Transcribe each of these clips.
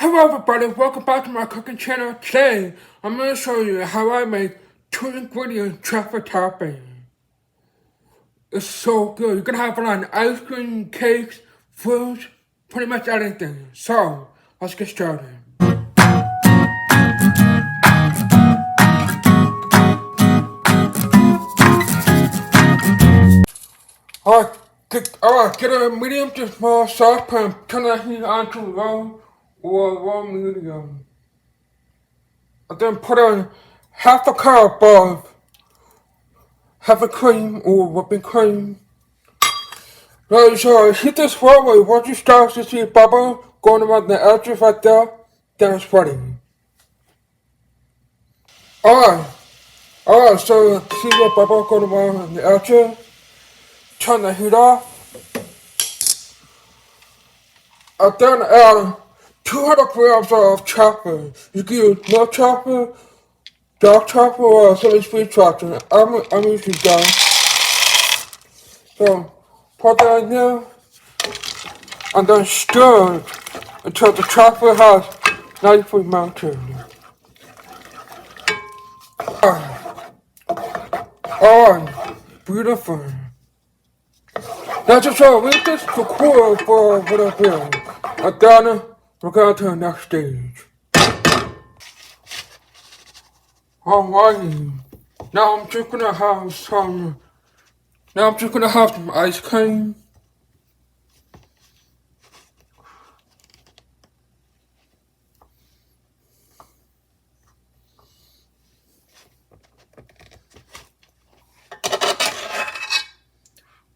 Hello everybody, welcome back to my cooking channel. Today, I'm going to show you how I make 2-ingredient truffle topping. It's so good. You can have it on ice cream, cakes, fruits, pretty much anything. So, let's get started. Alright, get a medium to small saucepan, turn that heat on to low or low medium. And then put in half a cup of heavy cream or whipping cream. Right, so heat this forward. Once you start to see bubble going around the edges right there, then it's ready. Alright, so see the bubble going around the edges. Turn the heat off. And then add 200 grams of chocolate. You can use milk chocolate, dark chocolate, or semi-sweet chocolate. I'm using dark. So put that in there. And then stir it until the chocolate has nicely melted. Oh, beautiful. Now just leave this to cool for a little bit. And then we're going to the next stage. Alrighty. Now I'm just gonna have some ice cream.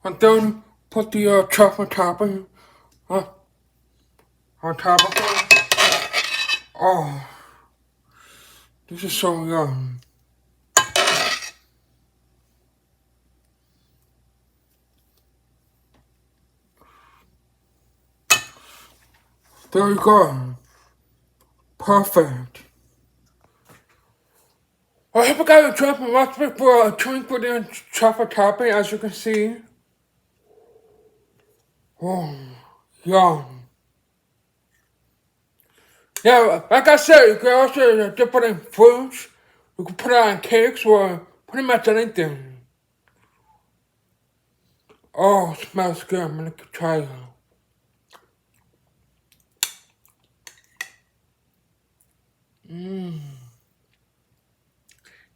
And then put the chocolate topping on top of it. Oh, this is so yum. There you go. Perfect. I hope you guys enjoyed my recipe for a 2-ingredient chocolate topping, as you can see. Oh, yum. Yeah, like I said, you can also dip it in fruits. You can put it on cakes or pretty much anything. Oh, it smells good. I'm gonna try it.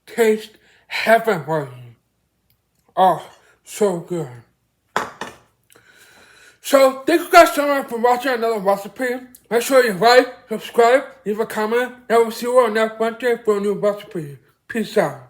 Taste heavenly. Oh, so good. So, thank you guys so much for watching another recipe. Make sure you like, subscribe, leave a comment, and we'll see you on next Wednesday for a new recipe. Peace out.